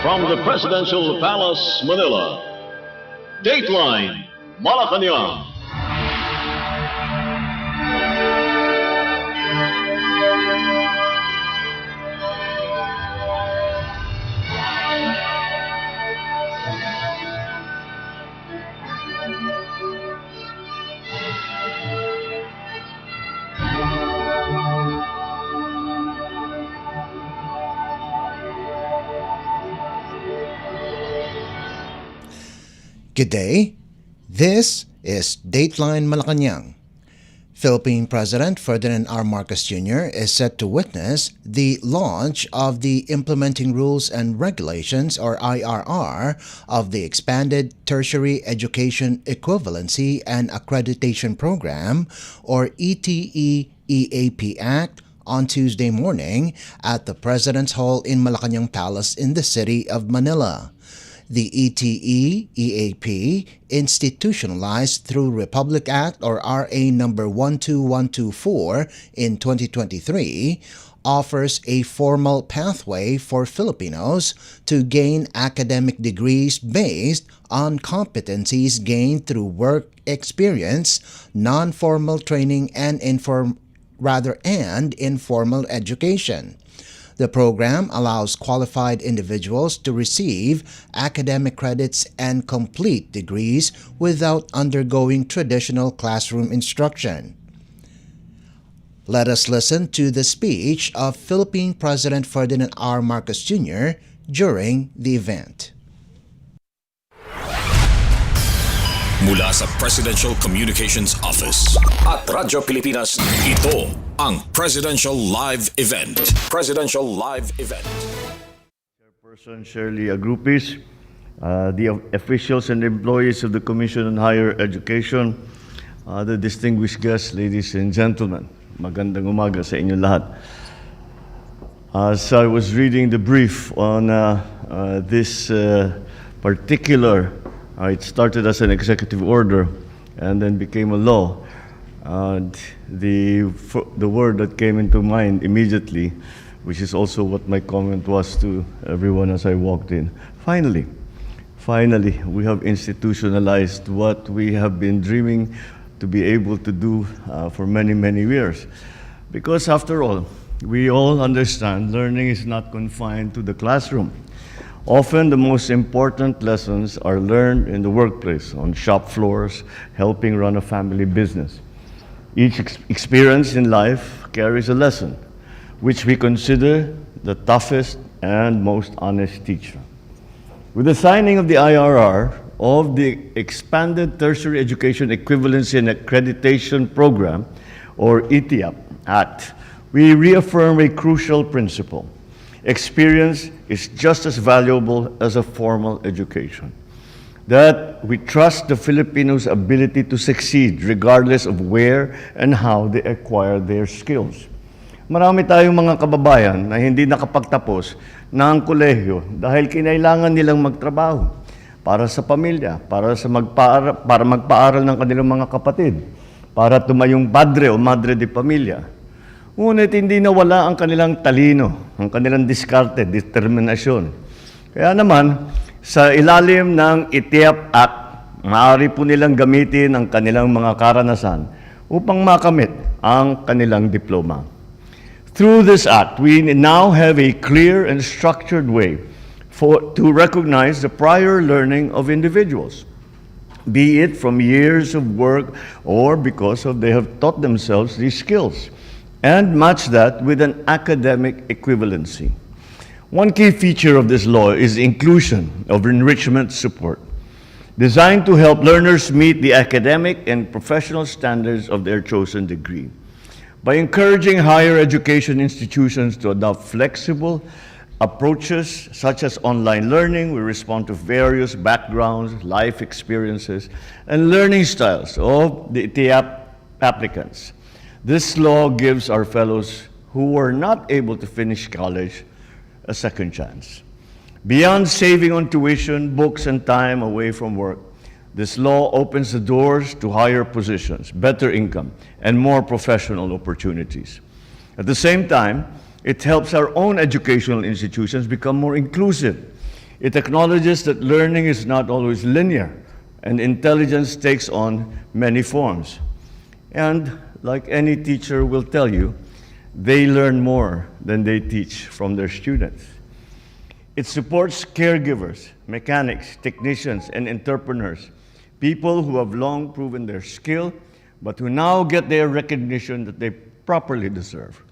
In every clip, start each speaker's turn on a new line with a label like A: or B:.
A: From the Presidential Palace, Manila, Dateline, Malacanang.
B: Good day. This is Dateline Malacanang. Philippine President Ferdinand R. Marcos Jr. is set to witness the launch of the Implementing Rules and Regulations, or IRR, of the Expanded Tertiary Education Equivalency and Accreditation Program, or ETE-EAP Act, on Tuesday morning at the President's Hall in Malacanang Palace in the city of Manila. The ETE-EAP, institutionalized through Republic Act or RA number 12124 in 2023, offers a formal pathway for Filipinos to gain academic degrees based on competencies gained through work experience, non-formal training, and informal education. The program allows qualified individuals to receive academic credits and complete degrees without undergoing traditional classroom instruction. Let us listen to the speech of Philippine President Ferdinand R. Marcos Jr. during the event.
C: Mula sa Presidential Communications Office at Radyo Pilipinas, ito ang Presidential Live Event. Presidential Live Event.
D: Chairperson Shirley Agrupis, the officials and employees of the Commission on Higher Education, the distinguished guests, ladies and gentlemen, magandang umaga sa inyo lahat. As I was reading the brief on this particular it started as an executive order and then became a law. The word that came into mind immediately, which is also what my comment was to everyone as I walked in. Finally, we have institutionalized what we have been dreaming to be able to do for many, many years. Because after all, we all understand learning is not confined to the classroom. Often the most important lessons are learned in the workplace, on shop floors, helping run a family business. Each experience in life carries a lesson, which we consider the toughest and most honest teacher. With the signing of the IRR of the Expanded Tertiary Education Equivalency and Accreditation Program, or ETIAP Act, we reaffirm a crucial principle. Experience is just as valuable as a formal education. That we trust the Filipinos' ability to succeed regardless of where and how they acquire their skills. Marami tayong mga kababayan na hindi nakapagtapos ng kolehiyo dahil kinailangan nilang magtrabaho para sa pamilya, para magpaaral ng kanilang mga kapatid, para tumayong padre o madre de pamilya. Ngunit hindi nawala ang kanilang talino, ang kanilang diskarte, determinasyon. Kaya naman, sa ilalim ng ETIAP Act, maaari po nilang gamitin ang kanilang mga karanasan upang makamit ang kanilang diploma. Through this act, we now have a clear and structured way to recognize the prior learning of individuals, be it from years of work or because they have taught themselves these skills, and match that with an academic equivalency. One key feature of this law is the inclusion of enrichment support, designed to help learners meet the academic and professional standards of their chosen degree. By encouraging higher education institutions to adopt flexible approaches such as online learning, we respond to various backgrounds, life experiences, and learning styles of the ETIAP applicants. This law gives our fellows who were not able to finish college a second chance. Beyond saving on tuition, books, and time away from work, this law opens the doors to higher positions, better income, and more professional opportunities. At the same time, it helps our own educational institutions become more inclusive. It acknowledges that learning is not always linear, and intelligence takes on many forms. And like any teacher will tell you, they learn more than they teach from their students. It supports caregivers, mechanics, technicians, and entrepreneurs, people who have long proven their skill, but who now get their recognition that they properly deserve.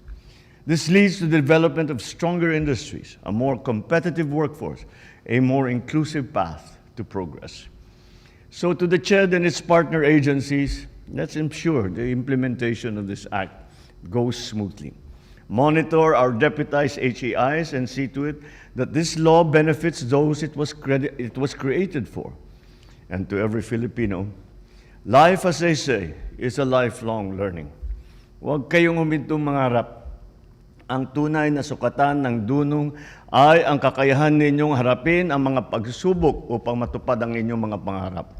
D: This leads to the development of stronger industries, a more competitive workforce, a more inclusive path to progress. So to the CHED and its partner agencies, let's ensure the implementation of this act goes smoothly. Monitor our deputized HAIs and see to it that this law benefits those it was created for. And to every Filipino, life, as they say, is a lifelong learning. Huwag kayong humintong mangarap. Ang tunay na sukatan ng dunong ay ang kakayahan ninyong harapin ang mga pagsubok upang matupad ang inyong mga pangarap.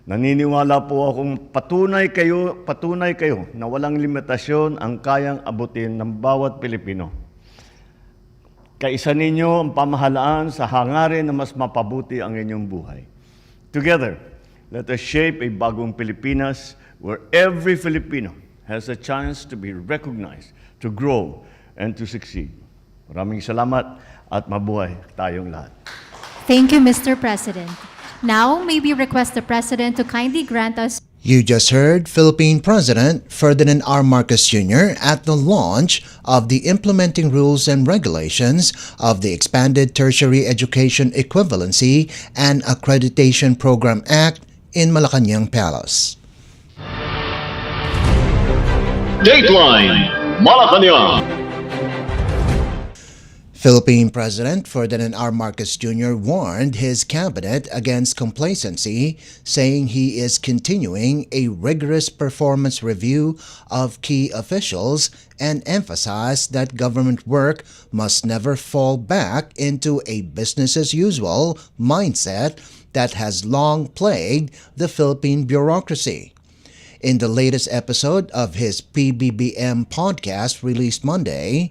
D: Naniniwala po akong patunay kayo na walang limitasyon ang kayang abutin ng bawat Pilipino. Kaisa ninyo ang pamahalaan sa hangarin na mas mapabuti ang inyong buhay. Together, let us shape a bagong Pilipinas where every Filipino has a chance to be recognized, to grow, and to succeed. Maraming salamat at mabuhay tayong lahat.
E: Thank you, Mr. President. Now, may we request the President to kindly grant us.
B: You just heard Philippine President Ferdinand R. Marcos Jr. at the launch of the Implementing Rules and Regulations of the Expanded Tertiary Education Equivalency and Accreditation Program Act in Malacanang Palace.
A: Dateline Malacanang.
B: Philippine President Ferdinand R. Marcos Jr. warned his cabinet against complacency, saying he is continuing a rigorous performance review of key officials and emphasized that government work must never fall back into a business-as-usual mindset that has long plagued the Philippine bureaucracy. In the latest episode of his PBBM podcast released Monday,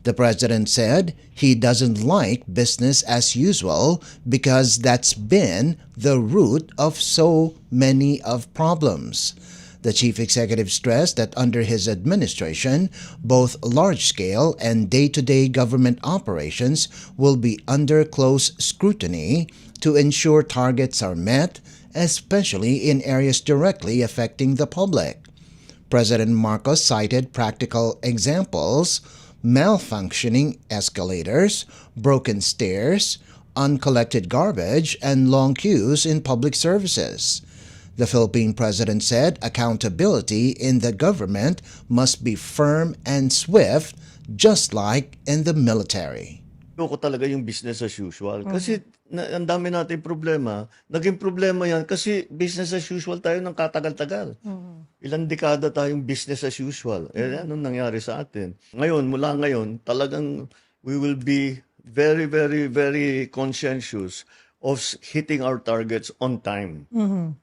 B: the president said he doesn't like business as usual because that's been the root of so many of problems. The chief executive stressed that under his administration, both large-scale and day-to-day government operations will be under close scrutiny to ensure targets are met, especially in areas directly affecting the public. President Marcos cited practical examples: malfunctioning escalators, broken stairs, uncollected garbage, and long queues in public services. The Philippine president said accountability in the government must be firm and swift, just like in the military.
D: Ko talaga yung business as usual. Kasi ang dami natin problema. Naging problema yan kasi business as usual tayo ng katagal-tagal. Ilang dekada tayong business as usual. Anong nangyari sa atin? Ngayon, mula ngayon, talagang we will be very, very, very conscientious of hitting our targets on time.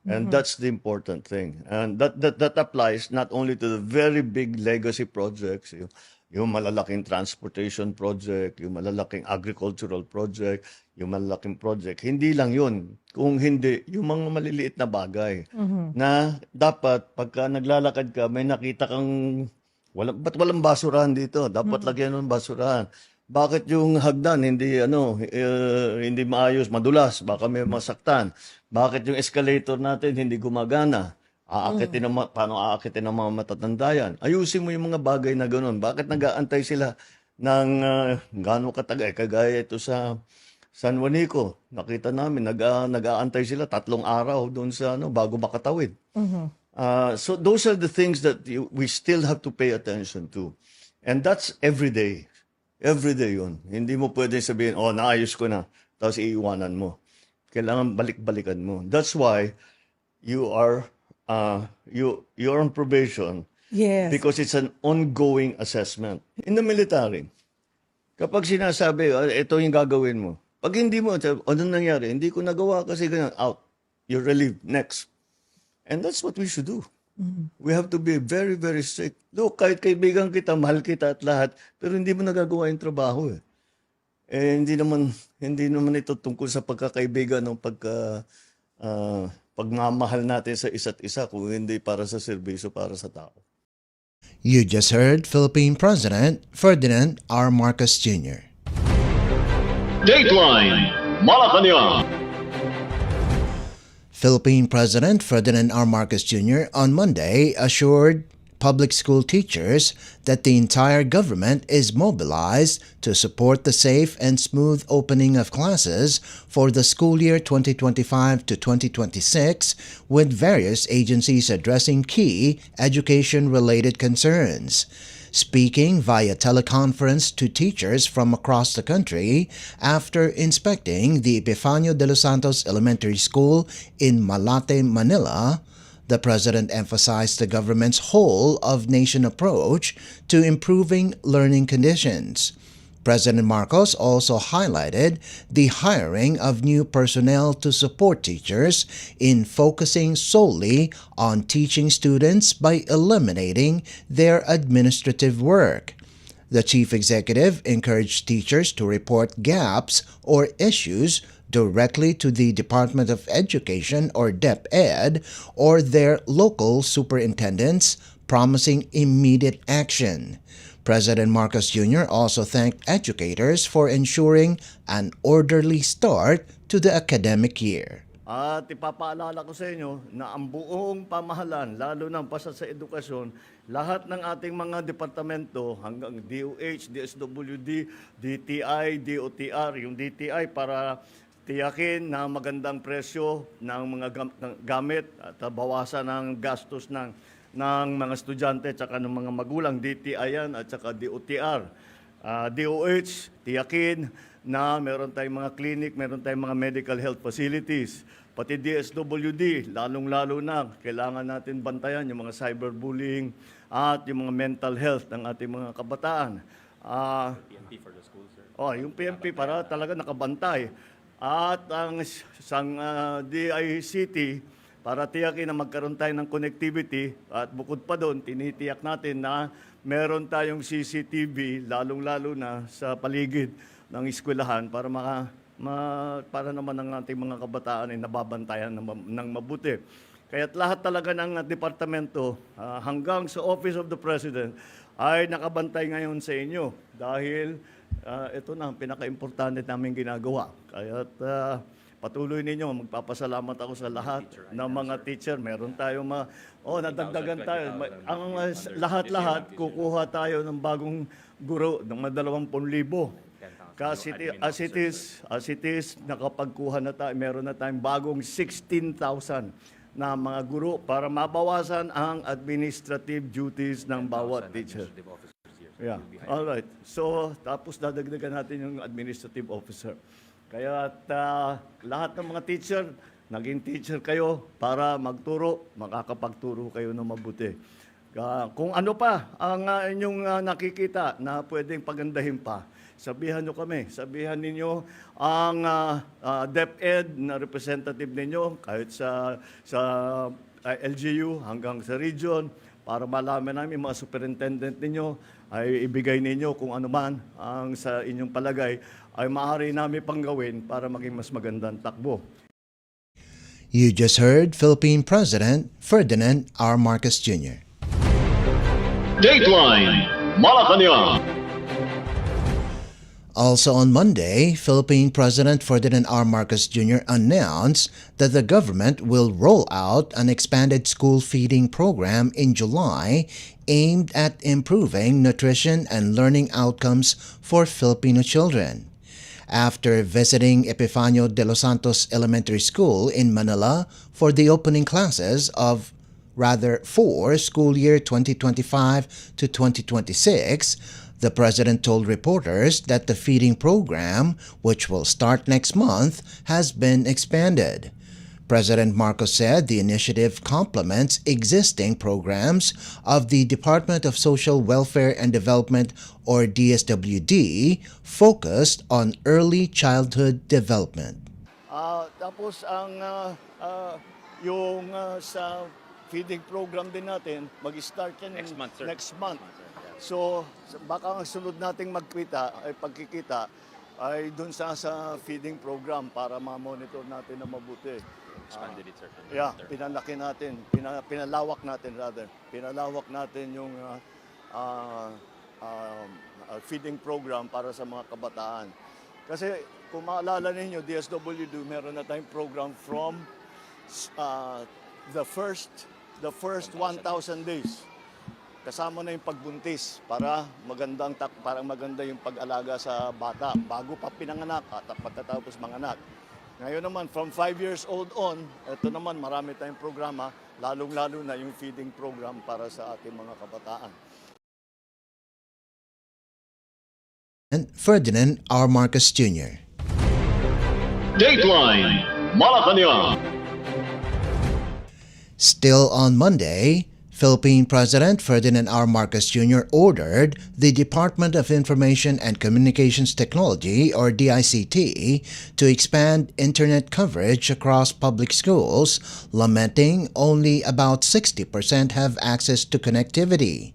D: And that's the important thing. And that applies not only to the very big legacy projects, yung malalaking transportation project, yung malalaking agricultural project, yung malalaking project. Hindi lang yun. Kung hindi, yung mga maliliit na bagay na dapat pagka naglalakad ka, may nakita kang, ba't walang basurahan dito? Dapat lagyan ng basurahan. Bakit yung hagdan hindi maayos, madulas, baka may masaktan? Bakit yung escalator natin hindi gumagana? Paano aakitin ng mga matatanda yan? Ayusin mo yung mga bagay na gano'n. Bakit nag-aantay sila ng gano'ng katagal? Kagaya ito sa San Juanico. Nakita namin, nag-aantay sila 3 araw doon sa bago makatawid. So those are the things that we still have to pay attention to. And that's every day. Every day yun. Hindi mo pwede sabihin, naayos ko na, tapos iiwanan mo. Kailangan balik-balikan mo. That's why you're on probation.
F: Yes.
D: Because it's an ongoing assessment. In the military, kapag sinasabi, ito yung gagawin mo. Pag hindi mo, anong nangyari? Hindi ko nagawa kasi ganyan. Out. You're relieved. Next. And that's what we should do. We have to be very, very strict. Look, kahit kaibigan kita, mahal kita at lahat, pero hindi mo nagagawa yung trabaho . hindi naman ito tungkol sa pagkakaibigan o pagmamahal natin sa isa't isa kung hindi para sa serbisyo para sa tao.
B: You just heard Philippine President Ferdinand R. Marcos Jr.
A: Dateline Malacanang.
B: Philippine President Ferdinand R. Marcos Jr. on Monday assured public school teachers that the entire government is mobilized to support the safe and smooth opening of classes for the school year 2025 to 2026, with various agencies addressing key education-related concerns. Speaking via teleconference to teachers from across the country after inspecting the Epifanio de los Santos Elementary School in Malate, Manila, the President emphasized the government's whole-of-nation approach to improving learning conditions. President Marcos also highlighted the hiring of new personnel to support teachers in focusing solely on teaching students by eliminating their administrative work. The chief executive encouraged teachers to report gaps or issues directly to the Department of Education or DepEd or their local superintendents, promising immediate action. President Marcos Jr. also thanked educators for ensuring an orderly start to the academic year.
D: At ipapaalala ko sa inyo na ang buong pamahalaan, lalo na pasa sa edukasyon, lahat ng ating mga departamento hanggang DOH, DSWD, DTI, DOTR, yung DTI para tiyakin na magandang presyo ng mga gamit at bawasan ng gastos ng mga estudyante at saka ng mga magulang, DTI yan at saka DOTR. DOH, tiyakin na meron tayong mga clinic, meron tayong mga medical health facilities. Pati DSWD, lalong-lalo na, kailangan natin bantayan yung mga cyberbullying at yung mga mental health ng ating mga kabataan. PNP for the school, sir. Yung PNP para talaga nakabantay. At ang DICT, para tiyakin na magkaroon tayo ng connectivity at bukod pa doon, tinitiyak natin na meron tayong CCTV, lalong-lalo na sa paligid ng eskwelahan para naman ang ating mga kabataan ay nababantayan ng mabuti. Kaya't lahat talaga ng departamento hanggang sa Office of the President ay nakabantay ngayon sa inyo dahil ito na ang pinaka-importante namin ginagawa. Kaya't patuloy ninyo, magpapasalamat ako sa lahat ng mga teacher. Meron tayong nadagdagan tayo. Ang lahat-lahat, kukuha tayo ng bagong guro ng 20,000. Kasi as it is, nakapagkuha na tayo, meron na tayong bagong 16,000 na mga guro para mabawasan ang administrative duties ng bawat teacher. Yeah, all right. So, tapos dadagdagan natin yung administrative officer. Kaya lahat ng mga teacher, naging teacher kayo para magturo, makakapagturo kayo ng mabuti. Kung ano pa ang inyong nakikita na pwedeng pagandahin pa, sabihan nyo kami. Sabihan ninyo ang DepEd na representative ninyo, kahit sa LGU hanggang sa region, para malaman namin mga superintendent ninyo, ay ibigay ninyo kung ano man ang sa inyong palagay ay maaari namin pang gawin para maging mas magandang takbo.
B: You just heard Philippine President Ferdinand R. Marcos Jr.
A: Dateline Malacanang.
B: Also on Monday, Philippine President Ferdinand R. Marcos Jr. announced that the government will roll out an expanded school feeding program in July aimed at improving nutrition and learning outcomes for Filipino children. After visiting Epifanio de los Santos Elementary School in Manila for the opening classes for school year 2025 to 2026, the President told reporters that the feeding program, which will start next month, has been expanded. President Marcos said the initiative complements existing programs of the Department of Social Welfare and Development or DSWD focused on early childhood development.
D: Tapos yung sa feeding program din natin, mag-start yan
F: Next month, sir.
D: next month. So baka ang sunod nating pagkikita ay dun sa feeding program para ma-monitor natin na mabuti.
F: Expanded it, sir.
D: Yeah, pinalaki natin, pinalawak natin rather. Pinalawak natin yung feeding program para sa mga kabataan. Kasi kung maalala ninyo, DSWD, meron na tayong program from the first 1,000 days. Kasama na yung pagbuntis para maganda yung pag-alaga sa bata bago pa pinanganak at pagkatapos manganak. Ngayon naman, from 5 years old on, ito naman marami tayong programa, lalong-lalo na yung feeding program para sa ating mga kabataan.
B: And Ferdinand R. Marcos Jr.
A: Dateline Malacanang.
B: Still on Monday, Philippine President Ferdinand R. Marcos Jr. ordered the Department of Information and Communications Technology, or DICT, to expand internet coverage across public schools, lamenting only about 60% have access to connectivity.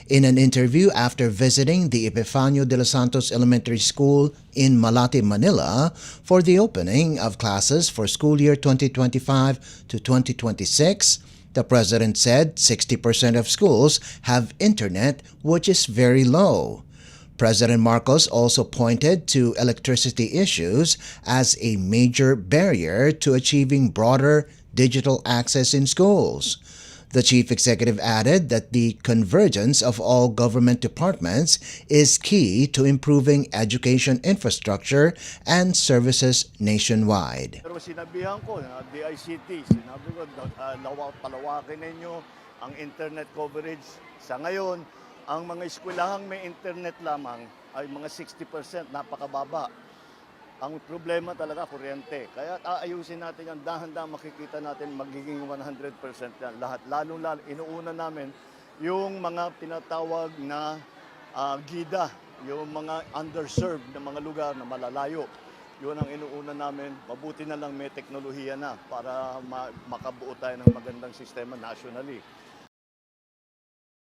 B: In an interview after visiting the Epifanio de los Santos Elementary School in Malate, Manila, for the opening of classes for school year 2025 to 2026, the president said 60% of schools have internet, which is very low. President Marcos also pointed to electricity issues as a major barrier to achieving broader digital access in schools. The chief executive added that the convergence of all government departments is key to improving education infrastructure and services nationwide.
D: Pero sinabihan ko na DICT, sinabi ko, palawakin ninyo ang internet coverage. Sa ngayon, ang mga eskwelahang may internet lamang ay mga 60%, napakababa. Ang problema talaga, kuryente. Kaya aayusin natin yan, dahan-dahan makikita natin magiging 100% yan. Lahat, lalong-lalo, inuuna namin yung mga tinatawag na gida, yung mga underserved na mga lugar na malalayo. Yun ang inuuna namin. Mabuti na lang may teknolohiya na para makabuo tayo ng magandang sistema nationally.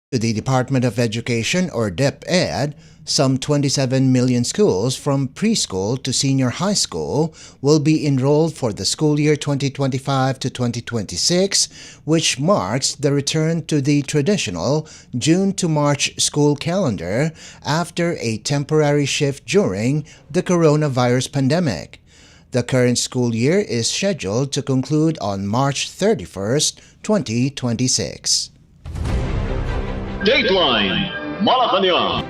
B: To the Department of Education, or DepEd, some 27 million schools from preschool to senior high school will be enrolled for the school year 2025 to 2026, which marks the return to the traditional June to March school calendar after a temporary shift during the coronavirus pandemic. The current school year is scheduled to conclude on March 31st, 2026.
A: Dateline Malacanang.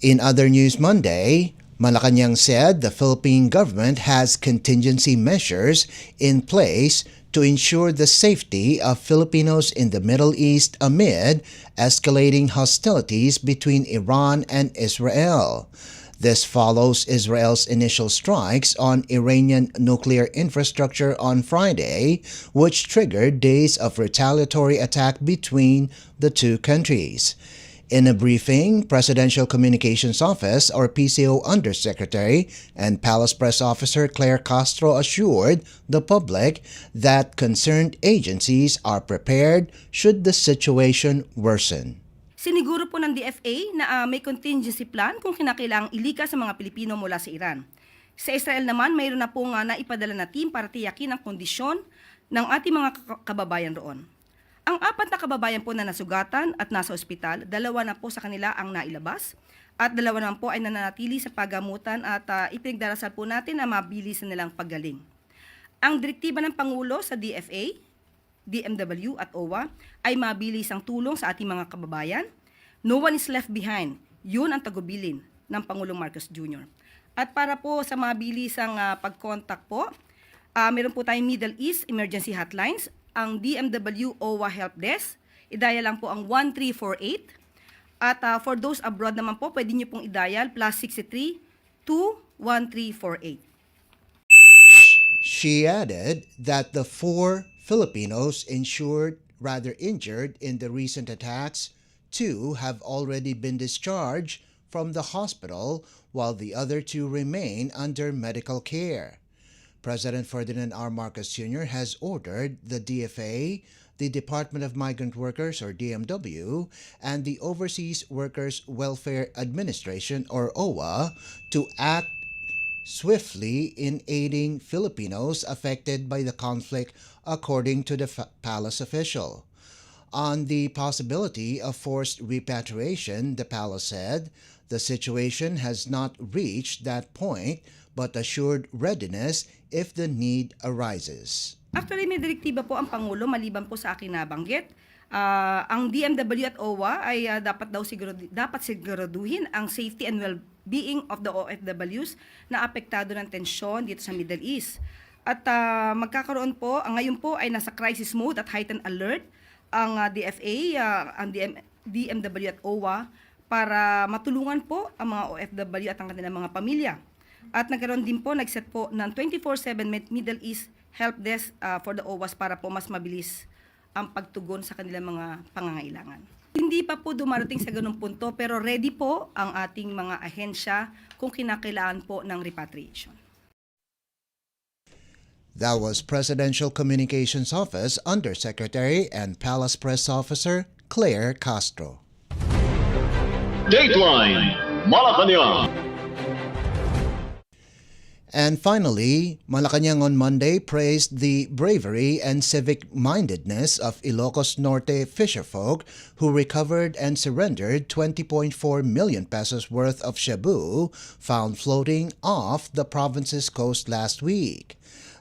B: In other news Monday, Malacanang said the Philippine government has contingency measures in place to ensure the safety of Filipinos in the Middle East amid escalating hostilities between Iran and Israel. This follows Israel's initial strikes on Iranian nuclear infrastructure on Friday, which triggered days of retaliatory attack between the two countries. In a briefing, Presidential Communications Office, or PCO Undersecretary and Palace Press Officer Claire Castro assured the public that concerned agencies are prepared should the situation worsen.
G: Siniguro po ng DFA na may contingency plan kung kinakailangang ilikas sa mga Pilipino mula sa Iran. Sa Israel naman, mayroon na pong naipadala na team para tiyakin ang kondisyon ng ating mga kababayan roon. Ang 4 na kababayan po na nasugatan at nasa ospital, 2 na po sa kanila ang nailabas at 2 naman po ay nananatili sa pagamutan at ipinagdarasal po natin na mabilis na nilang paggaling. Ang direktiba ng Pangulo sa DFA, DMW at OWA ay mabilis ang tulong sa ating mga kababayan. No one is left behind. Yun ang tagubilin ng Pangulong Marcos Jr. At para po sa mabilisang pag-contact po, meron po tayong Middle East Emergency Hotlines, ang DMW OWA Help Desk. I-dial lang po ang 1348. At for those abroad naman po, pwede nyo pong i-dial +63 21348.
B: She added that the 4 Filipinos injured in the recent attacks, 2 have already been discharged from the hospital while the other 2 remain under medical care. President Ferdinand R. Marcos Jr. has ordered the DFA, the Department of Migrant Workers or DMW, and the Overseas Workers Welfare Administration or OWA to act swiftly in aiding Filipinos affected by the conflict, according to the palace official. On the possibility of forced repatriation, the palace said, the situation has not reached that point but assured readiness if the need arises.
G: Actually, may direktiba po ang Pangulo maliban po sa akin nabanggit. Ang DMW at OWA ay dapat siguraduhin ang safety and well-being of the OFWs na apektado ng tensyon dito sa Middle East. At magkakaroon po, ngayon po ay nasa crisis mode at heightened alert ang DFA, ang DMW at OWA para matulungan po ang mga OFW at ang kanilang mga pamilya. At nagkaroon din po, nagset po ng 24/7 Middle East Help Desk for the OWAs para po mas mabilis ang pagtugon sa kanilang mga pangangailangan. Hindi pa po dumarating sa ganung punto pero ready po ang ating mga ahensya kung kinakailangan po ng repatriation.
B: That was Presidential Communications Office Undersecretary and Palace Press Officer Claire Castro.
A: Dateline Malacanang.
B: And finally, Malacanang on Monday praised the bravery and civic-mindedness of Ilocos Norte fisherfolk who recovered and surrendered 20.4 million pesos worth of shabu found floating off the province's coast last week.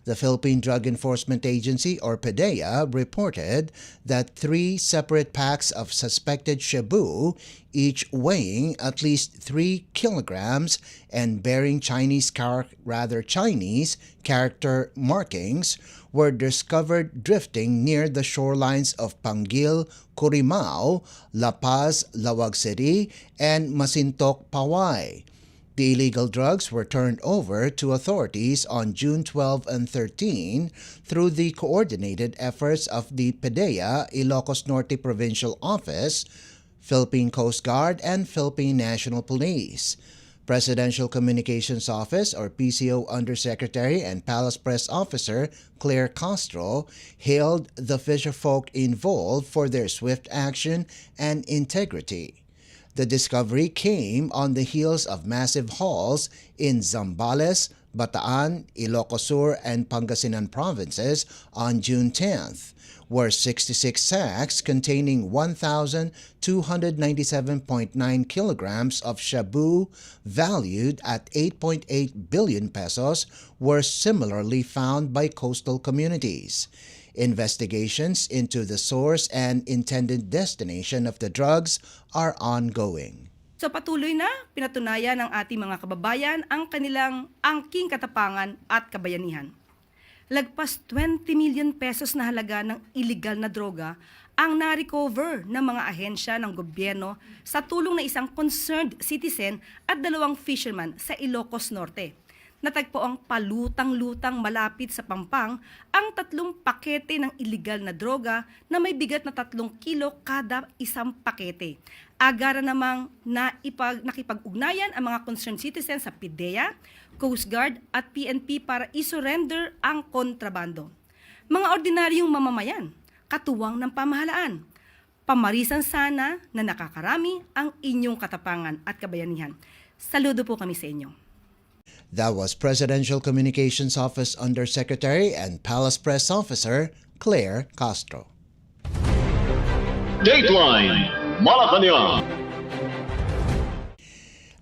B: The Philippine Drug Enforcement Agency, or PDEA, reported that 3 separate packs of suspected shabu, each weighing at least 3 kilograms and bearing Chinese character markings, were discovered drifting near the shorelines of Panguil, Curimao, La Paz, Lawag City, and Masintok, Paway. The illegal drugs were turned over to authorities on June 12 and 13 through the coordinated efforts of the PDEA Ilocos Norte Provincial Office, Philippine Coast Guard, and Philippine National Police. Presidential Communications Office or PCO Undersecretary and Palace Press Officer Claire Castro hailed the fisherfolk involved for their swift action and integrity. The discovery came on the heels of massive hauls in Zambales, Bataan, Ilocos Sur, and Pangasinan provinces on June 10th, where 66 sacks containing 1,297.9 kilograms of shabu valued at 8.8 billion pesos were similarly found by coastal communities. Investigations into the source and intended destination of the drugs are ongoing.
G: So patuloy na pinatunayan ng ating mga kababayan ang kanilang angking katapangan at kabayanihan. Lagpas 20 million pesos na halaga ng illegal na droga ang na-recover ng mga ahensya ng gobyerno sa tulong ng isang concerned citizen at 2 fisherman sa Ilocos Norte. Natagpo ang palutang-lutang malapit sa Pampang ang 3 pakete ng illegal na droga na may bigat na 3 kilo kada isang pakete. Agara namang nakipag-ugnayan ang mga concerned citizens sa PDEA, Coast Guard at PNP para isurrender ang kontrabando. Mga ordinaryong mamamayan, katuwang ng pamahalaan, pamarisan sana na nakakarami ang inyong katapangan at kabayanihan. Saludo po kami sa inyo.
B: That was Presidential Communications Office Undersecretary and Palace Press Officer Claire Castro.
A: Dateline Malacanang.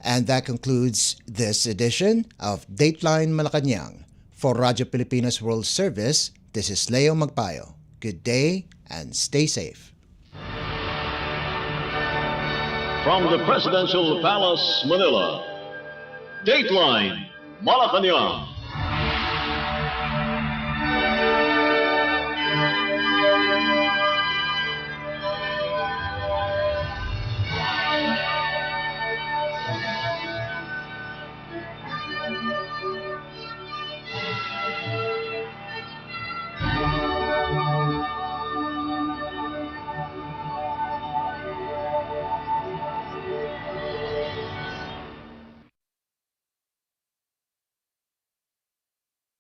B: And that concludes this edition of Dateline Malacanang. For Radyo Pilipinas World Service, this is Leo Magpayo. Good day and stay safe.
A: From the Presidential Palace, Manila, Dateline Malacanang.